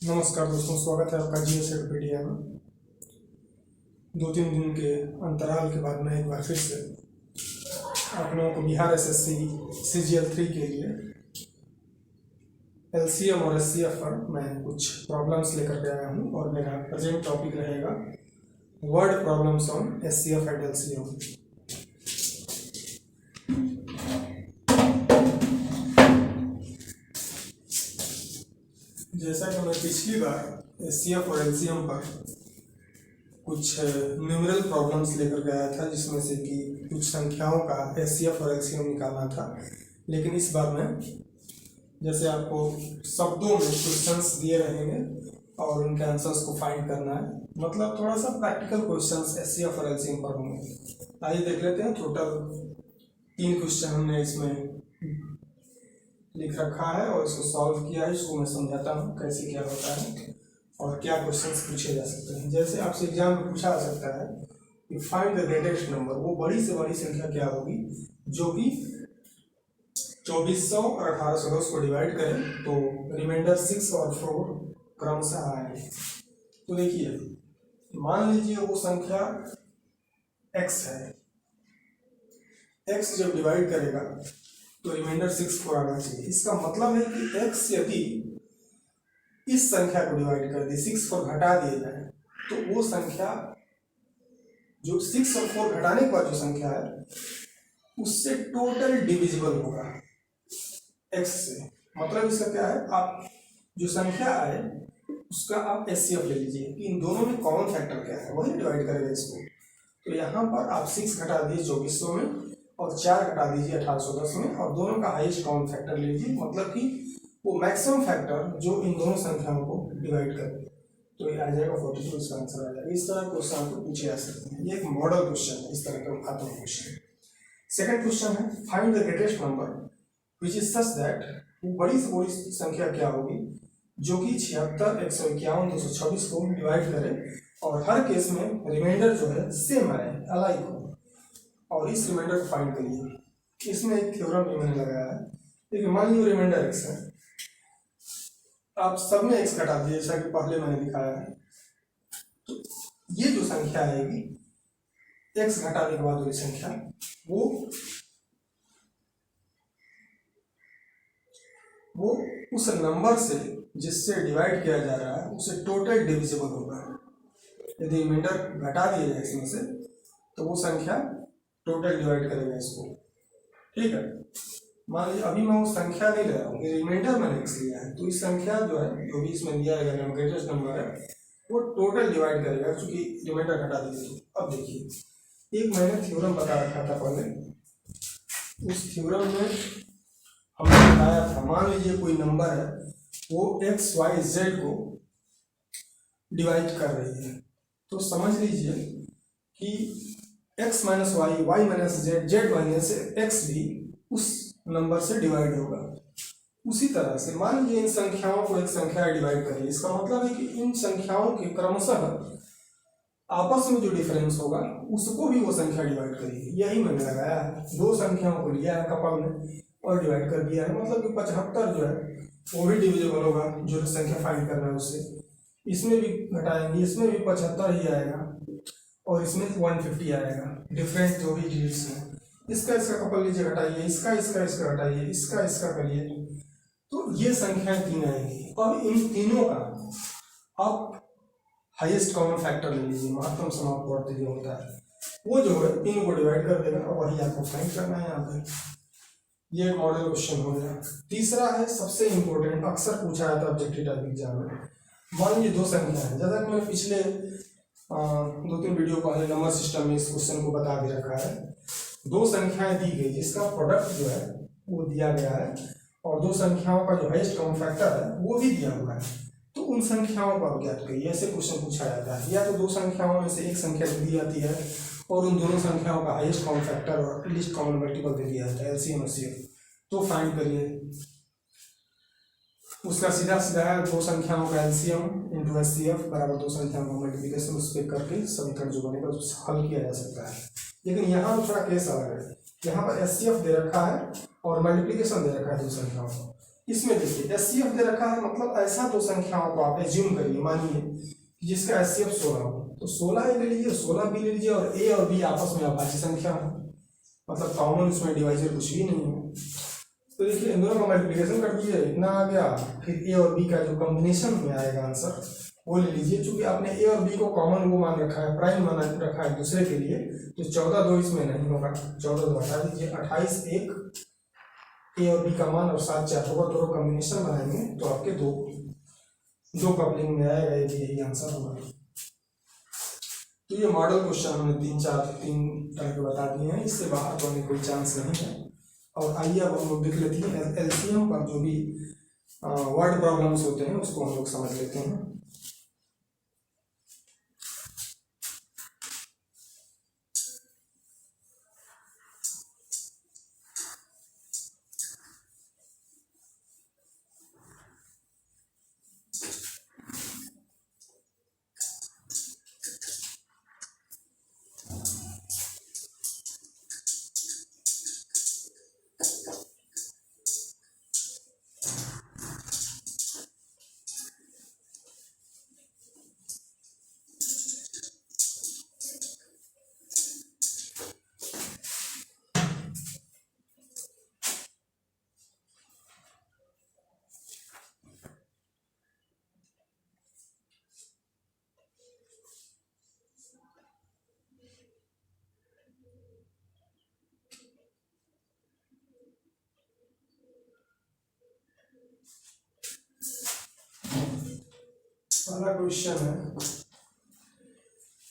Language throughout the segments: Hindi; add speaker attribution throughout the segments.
Speaker 1: नमस्कार दोस्तों, स्वागत है आपका जीएस एडपीडिया में। 2-3 दिन के अंतराल के बाद मैं एक बार फिर से आप लोगों को बिहार एसएससी CGL 3 के लिए LCM और SCF पर मैं कुछ प्रॉब्लम्स लेकर के आया हूँ और मेरा प्रेजेंट टॉपिक रहेगा word problems on SCF and LCM। जैसा कि मैं पिछली बार SCF और LCM पर कुछ न्यूमेरल प्रॉब्लम्स लेकर गया था, जिसमें से कि कुछ संख्याओं का SCF और LCM निकालना था। लेकिन इस बार मैं जैसे आपको शब्दों में क्वेश्चंस दिए रहेंगे और उनके आंसर्स को फाइंड करना है, मतलब थोड़ा सा प्रैक्टिकल क्वेश्चंस SCF और LCM पर होंगे। आइए देख लेते हैं। टोटल 3 क्वेश्चन हमने इसमें लिख रखा है और इसको सॉल्व किया है। इसको मैं समझाता हूँ कैसे क्या होता है और क्या क्वेश्चंस पूछे जा सकते हैं। जैसे आपसे एग्जाम में पूछा जा सकता है कि फाइंड द ग्रेटेस्ट नंबर, वो बड़ी से बड़ी संख्या क्या होगी जो कि 2400 और 1810 को डिवाइड करें तो रिमाइंडर 6 और 4 क्रमशः आए। तो देखिए, मान लीजिए वो संख्या x है। x जब डिवाइड करेगा तो रिमाइंडर 6 को आना चाहिए। इसका मतलब है कि x यदि इस संख्या को डिवाइड कर दे, 6 को घटा दिया जाए, तो वो संख्या जो 6 और 4 घटाने के बाद जो संख्या है उससे टोटल डिविजिबल होगा x से। मतलब इसका क्या है, आप जो संख्या आए उसका आप SCF ले लीजिए कि इन दोनों में कॉमन फैक्टर क्या है, वही डिवाइड करेगा इसको। तो यहाँ पर आप 6 घटा दीजिए 2400 में और 4 घटा दीजिए 1810 में और दोनों का हाईएस्ट कॉमन फैक्टर ले लीजिए, मतलब कि वो मैक्सिमम फैक्टर जो इन दोनों संख्याओं को डिवाइड करे। तो ये आ जाएगा 42, इसका आंसर आ जाएगा। इस तरह क्वेश्चन आपको पूछे जा सकते हैं। ये एक मॉडल क्वेश्चन है, इस तरह का आता है क्वेश्चन। सेकंड क्वेश्चन है find the greatest number which is such that, वो बड़ी से बड़ी संख्या क्या होगी जो कि 76, 151, 226 को डिवाइड करे और हर केस में रिमाइंडर जो है सेम आए, अलाइक हो। और इस रिमाइंडर को फाइंड करिए। इसमें एक थ्योरम भी मैंने लगाया है। देखिए, मान लीजिए रिमाइंडर x है, आप सब में x घटा दीजिए जैसा कि पहले मैंने दिखाया है। तो ये जो संख्या आएगी x घटाने के बाद वाली संख्या, वो उस नंबर से जिससे डिवाइड किया जा रहा है उसे टोटल डिविजिबल होगा। यदि रिमाइंडर घटा दिया जाए इसमें से तो वो संख्या टोटल डिवाइड करेगा इसको। ठीक है, मान लीजिए अभी मैं वो संख्या नहीं ले रहा हूँ, रिमाइंडर मैंने x लिया है, तो इस संख्या जो है जो भी इसमें दिया गया ग्रेटेस्ट नंबर है वो टोटल डिवाइड करेगा क्योंकि रिमाइंडर घटा दीजिए। अब देखिए, एक मैंने थ्योरम बता रखा था पहले, उस थ्योरम में हमने बताया था, मान लीजिए कोई नंबर है वो x, y, z को डिवाइड कर रही है, तो समझ लीजिए कि x minus y, y minus z, z minus x भी उस नंबर से डिवाइड होगा। उसी तरह से मान लीजिए इन संख्याओं को एक संख्या डिवाइड करिए, इसका मतलब है कि इन संख्याओं के क्रमशः आपस में जो डिफरेंस होगा उसको भी वो संख्या डिवाइड करेगी। यही मैंने लगाया है, 2 संख्याओं को लिया है कपल में और डिवाइड कर दिया है, मतलब कि 75 जो है वो भी डिविजिबल होगा जो संख्या फाइंड करना है उससे। इसमें भी घटाएंगे, इसमें भी 75 ही आएगा और इसमें 150 आएगा, डिफरेंट जो भी डिजिट्स हैं। इसका कपल लीजिए, घटाइए, इसका घटाइए, इसका करिए, तो ये संख्याएं 3 आएंगी। और इन तीनों का आप हाईएस्ट कॉमन फैक्टर ले लीजिए, महत्तम समापवर्ती जो होता है वो जो है 3 को डिवाइड कर देगा और वही आपको फाइंड करना है यहाँ पे। ये मॉडल क्वेश्चन हो गया। तीसरा है सबसे इंपॉर्टेंट, अक्सर पूछा जाता है ऑब्जेक्टिव टाइप एग्जाम में। मान लीजिए 2 संख्या है, जैसा कि मैंने पिछले 2-3 वीडियो पहले नंबर सिस्टम में इस क्वेश्चन को बता भी रखा है। 2 संख्याएं दी गई जिसका प्रोडक्ट जो है वो दिया गया है और 2 संख्याओं का जो हाईएस्ट कॉमन फैक्टर है वो भी दिया हुआ है। तो उन संख्याओं का ज्ञात करिए, ऐसे क्वेश्चन पूछा जाता है। या तो 2 संख्याओं में से एक संख्या दी जाती है और उन दोनों संख्याओं का हाईएस्ट कॉमन फैक्टर और लीस्ट कॉमन मल्टीपल दे दिया जाता है, LCM SCF। तो फाइंड करिए। उसका सीधा है 2 संख्याओं का LCM इंटू SCF बराबर 2 संख्याओं का मल्टीप्लिकेशन, उस पर करके समीकरण जो बनेगा उसको हल किया जा सकता है। लेकिन यहाँ थोड़ा केस अलग है, यहाँ पर SCF दे रखा है और मल्टीप्लिकेशन दे रखा है 2 संख्याओं का। इसमें देखिए एचसीएफ दे रखा है, मतलब ऐसा दो संख्याओं को आप एज्यूम करिए, मानिए जिसका एचसीएफ 16 हो, तो 16 ले लीजिए, 16 बी ले लीजिए, और ए और बी आपस में अभाज्य संख्या है, मतलब कॉमन उसमें डिवाइजर कुछ भी नहीं है। तो देखिए इन दोनों का मल्टीप्लिकेशन कर दीजिए, इतना आ गया, फिर ए और बी का जो कॉम्बिनेशन में आएगा आंसर वो ले लीजिए। चूंकि आपने ए और बी को कॉमन वो मान रखा है, प्राइम मान रखा है दूसरे के लिए, तो 14 2 इसमें नहीं होगा, 14 2 हटा दीजिए, 28 1 ए और बी का मान और 7 4 होगा, दोनों कॉम्बिनेशन बनाएंगे तो आपके दो कपलिंग में आएगा, ये भी यही आंसर होगा। तो ये मॉडल क्वेश्चन हमने तीन तरह के बता दिए हैं, इससे बाहर होने कोई चांस नहीं है। और आइए अब हम लोग देख लेते हैं एलसीएम पर जो भी वर्ड प्रॉब्लम्स होते हैं उसको हम लोग समझ लेते हैं।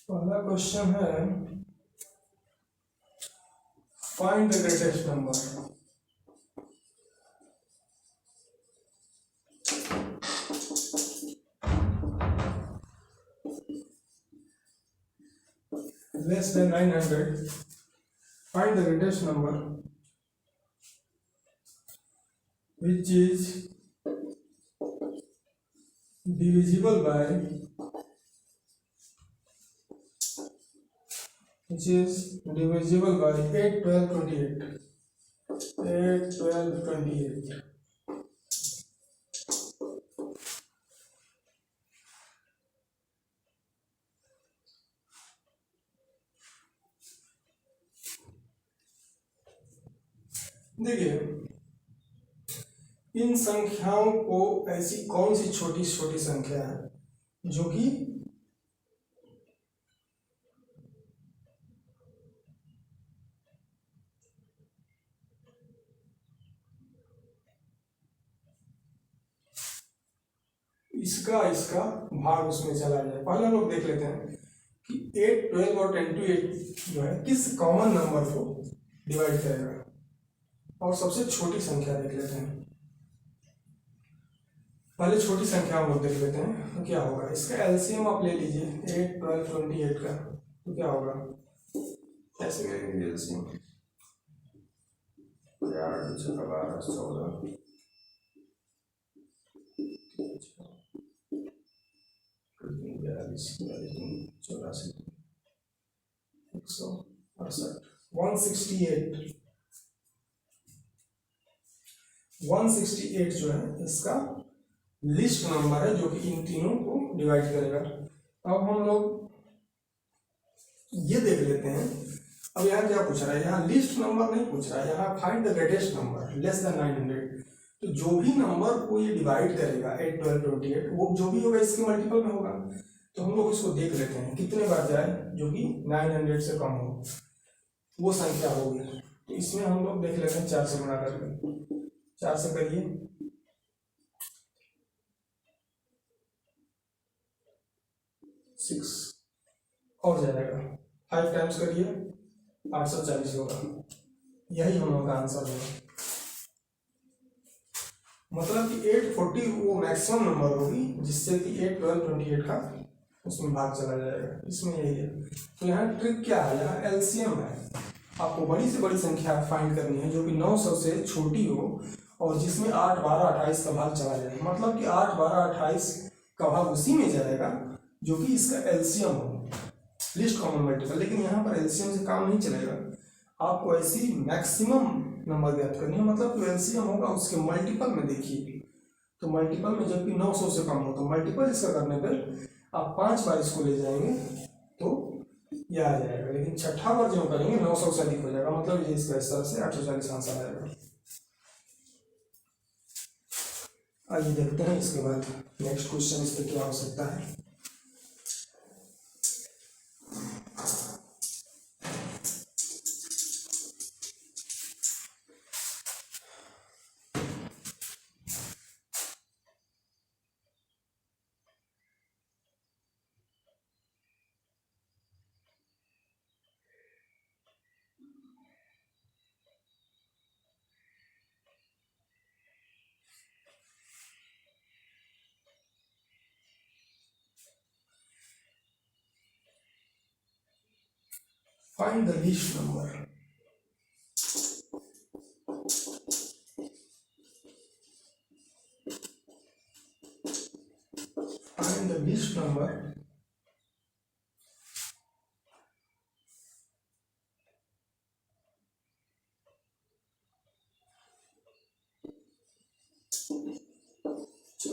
Speaker 1: पहला क्वेश्चन है find the greatest number. Less than 900, find the greatest number which is divisible by 8 12 28, 8 12 28। देखिए इन संख्याओं को ऐसी कौन सी छोटी छोटी संख्या है जो कि इसका भाग उसमें चला जाए। पहले हम लोग देख लेते हैं कि 8 12 और 10 to 8 जो है किस कॉमन नंबर को डिवाइड करेगा, और सबसे छोटी संख्या देख लेते हैं। पहले छोटी संख्या हम लोग देख लेते हैं तो क्या होगा, इसका एलसीएम आप ले लीजिए 8 12 28 का, तो क्या होगा, कैसे करेंगे एलसीएम, 8 12 14 84 168 168 जो है इसका लिस्ट नंबर है जो कि इन तीनों को डिवाइड करेगा। अब हम लोग ये देख लेते हैं, अब यहाँ क्या पूछ रहा है, यहाँ लिस्ट नंबर नहीं पूछ रहा है, यहाँ find the greatest number less than 900। तो जो भी नंबर को ये डिवाइड करेगा 8 12 28, वो जो भी होगा इसके मल्टीपल में होगा। तो हम लोग इसको देख लेते हैं कितने बार जाए जो कि 900 से कम हो, वो संख्या होगी। तो इसमें हम लोग देख लेते हैं 4 से गुणा करके, 4 से करिए 6 और जाएगा, 5 टाइम्स करिए 840 होगा, यही हम लोग का आंसर होगा। मतलब कि 840 वो मैक्सिमम नंबर होगी जिससे कि 8 12 28 का उसमें भाग चला जाएगा, इसमें यही है। तो यहाँ ट्रिक क्या है, यहाँ एलसीएम है, आपको बड़ी से बड़ी संख्या फाइंड करनी है जो कि 900 से छोटी हो और जिसमें 8 12 28 का भाग चला जाए। मतलब कि 8 12 28 का भाग उसी में जाएगा जो कि इसका एलसीएम हो, लिस्ट कॉमन मल्टीपल। लेकिन यहाँ पर एलसीएम से काम नहीं चलेगा, आपको ऐसी मैक्सिमम नंबर ज्ञात करनी है, मतलब एलसीएम होगा उसके मल्टीपल में देखिए, तो मल्टीपल में जबकि 900 से कम हो तो मल्टीपल इसका करने पर आप 5 बार इसको ले जाएंगे तो ये आ जाएगा, लेकिन छठा बार जो करेंगे 900 से अधिक हो जाएगा, मतलब ये इसका इस तरह से 840 आंसर आएगा। आइए देखते हैं इसके बाद नेक्स्ट क्वेश्चन इस पर क्या हो सकता है। Find the least number. Find the least number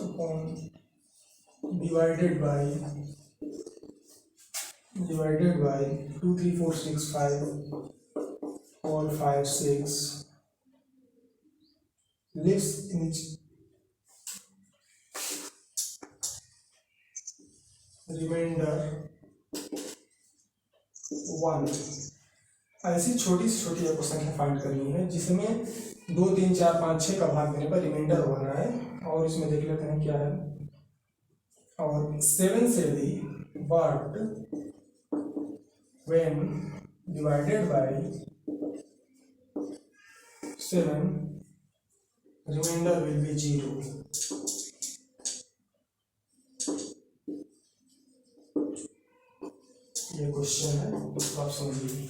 Speaker 1: upon divided by 2 3 4 6 5 4 5 6 lives in each remainder 1। ऐसी छोटी से छोटी आपको संख्या फाइंड करनी है जिसमें 2 3 4 5 6 का भाग देने पर रिमाइंडर 1 आए, और इसमें देख लेते हैं क्या है। और 7 से भी but when divided by 7 remainder will be 0। ये क्वेश्चन है, तो आप समझिए।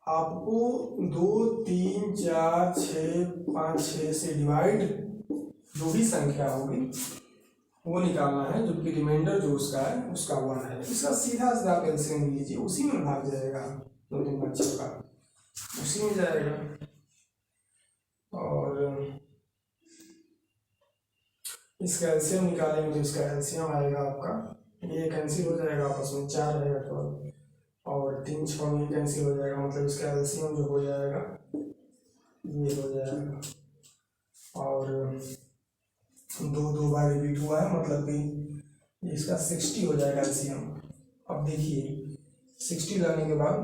Speaker 1: आपको 2 3 4 6 5 6 से डिवाइड जो भी संख्या होगी वो निकालना है, जबकि रिमाइंडर जो उसका है उसका 1 है। इसका सीधा सीधा आप एलसीएम लीजिए, उसी में भाग जाएगा, 2 3 5 6 का उसी में जाएगा। और इसका एलसीएम निकालेंगे तो इसका एलसीएम आएगा आपका, ये कैंसिल हो जाएगा आपस में, 4 रहेगा टोटल, और 3 6 में कैंसिल हो जाएगा, मतलब इसका एलसीएम जो हो जाएगा ये हो जाएगा। और 2 बार रिपीट हुआ है, मतलब कि इसका 60 हो जाएगा एलसीएम। अब देखिए 60 लाने के बाद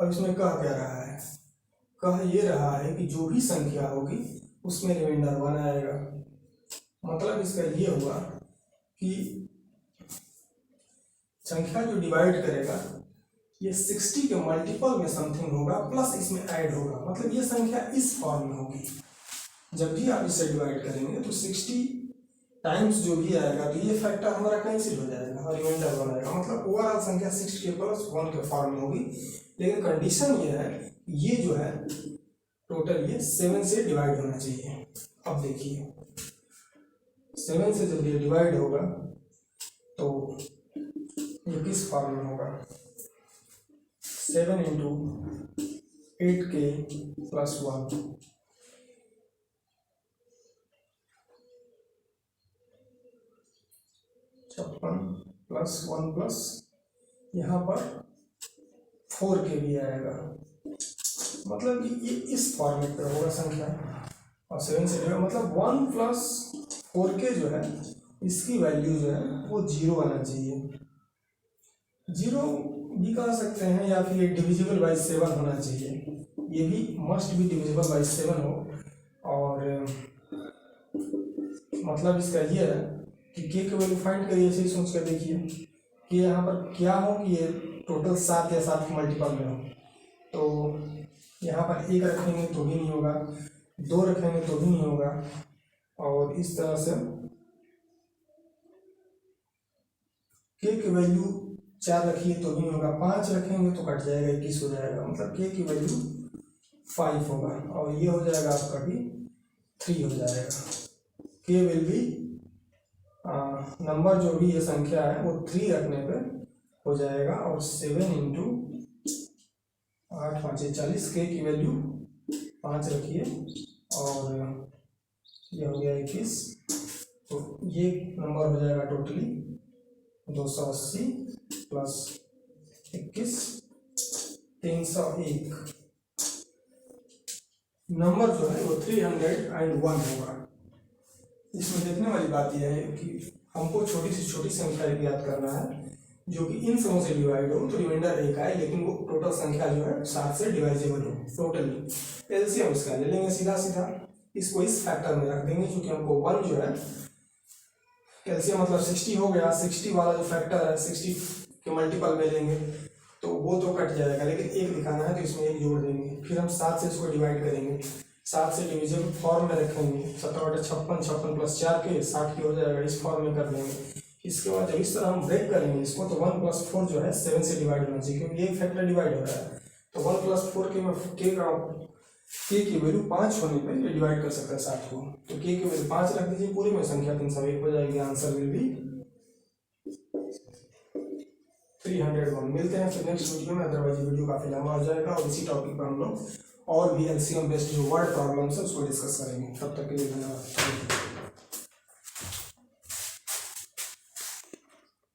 Speaker 1: अब इसमें कह क्या रहा है, कह ये रहा है कि जो भी संख्या होगी उसमें रिमाइंडर 1 आएगा। मतलब इसका ये हुआ कि संख्या जो डिवाइड करेगा ये 60 के मल्टीपल में समथिंग होगा प्लस इसमें ऐड होगा, मतलब ये संख्या इस फॉर्म में होगी। जब भी आप इसे डिवाइड करेंगे तो 60 टाइम्स जो भी आएगा तो ये फैक्टर हमारा कैंसिल हो जाएगा और रिमाइंडर 1 आएगा, मतलब ओवरऑल संख्या 60 के प्लस 1 के फॉर्म में होगी। लेकिन कंडीशन ये है, ये जो है टोटल ये 7 से डिवाइड होना चाहिए। अब देखिए 7 से जब ये डिवाइड होगा तो ये किस फॉर्म में होगा, 7 इंटू 8k प्लस 1, छप्पन प्लस 1 प्लस यहाँ पर 4k भी आएगा, मतलब ये इस फॉर्मेट पर होगा संख्या। और 7 से डिवाइड मतलब 1 प्लस 4k जो है इसकी वैल्यू जो है वो 0 आना चाहिए। 0 भी कह सकते हैं या फिर ये डिविजिबल बाई 7 होना चाहिए, ये भी मस्ट भी डिविजिबल बाई 7 हो। और मतलब इसका ये है कि k की वैल्यू फाइंड करिए, ऐसे ही सोच कर देखिए कि यहाँ पर क्या हो कि ये टोटल 7 या 7 के मल्टीपल में हो, तो यहाँ पर 1 रखेंगे तो भी नहीं होगा, 2 रखेंगे तो भी नहीं होगा, और इस तरह से k की वैल्यू 4 रखिए तो भी नहीं होगा, 5 रखेंगे तो कट जाएगा, 21 हो जाएगा, मतलब k की वैल्यू 5 होगा, और ये हो जाएगा आपका भी 3 हो जाएगा। k विल बी नंबर जो भी ये संख्या है वो 3 रखने पे हो जाएगा, और 7 इंटू 8 5 40, के की वैल्यू 5 रखिए, और ये हो गया 21। तो ये नंबर हो जाएगा टोटली 280 प्लस 21 301। नंबर जो है वो 301 होगा। इसमें देखने वाली बात यह है कि हमको छोटी से छोटी संख्या याद करना है जो कि इन समों से डिवाइड हो, तो रिमाइंडर 1 आए, लेकिन वो टोटल संख्या जो है 7 से डिवाइजेबल हो टोटली। एलसीएम इसका ले लेंगे सीधा सीधा, इसको इस फैक्टर में रख देंगे, क्योंकि हमको 1 जो है एलसीएम मतलब 60 हो गया, 60 वाला जो फैक्टर है 60 के मल्टीपल में लेंगे तो वो तो कट जाएगा, लेकिन 1 दिखाना है तो इसमें 1 जोड़ देंगे। फिर हम 7 से इसको डिवाइड करेंगे, 7 से डिविजिबल फॉर्म में रखेंगे, 7×56 प्लस 4 के 60 की हो जाएगा, इस फॉर्म में कर देंगे। इसके बाद जब इस तरह हम ब्रेक करेंगे इसको, तो 1 + 4 जो है 7 से डिवाइड होना चाहिए, क्योंकि एक फैक्टर डिवाइड हो रहा है। तो 1 + 4 के की वैल्यू 5 होने पे ये डिवाइड कर सकता है 7 को, तो के की वैल्यू 5 रख दीजिए, पूरी में संख्या 301 हो जाएगी। Answer will be 301। मिलते हैं फिर नेक्स्ट वीडियो में, अदरवाइज वीडियो काफी लंबा हो जाएगा, और इसी टॉपिक पर हम लोग और भी एलसीएम बेस्ड जो वर्ड प्रॉब्लम्स है उसको डिस्कस करेंगे। तब तक के लिए धन्यवाद।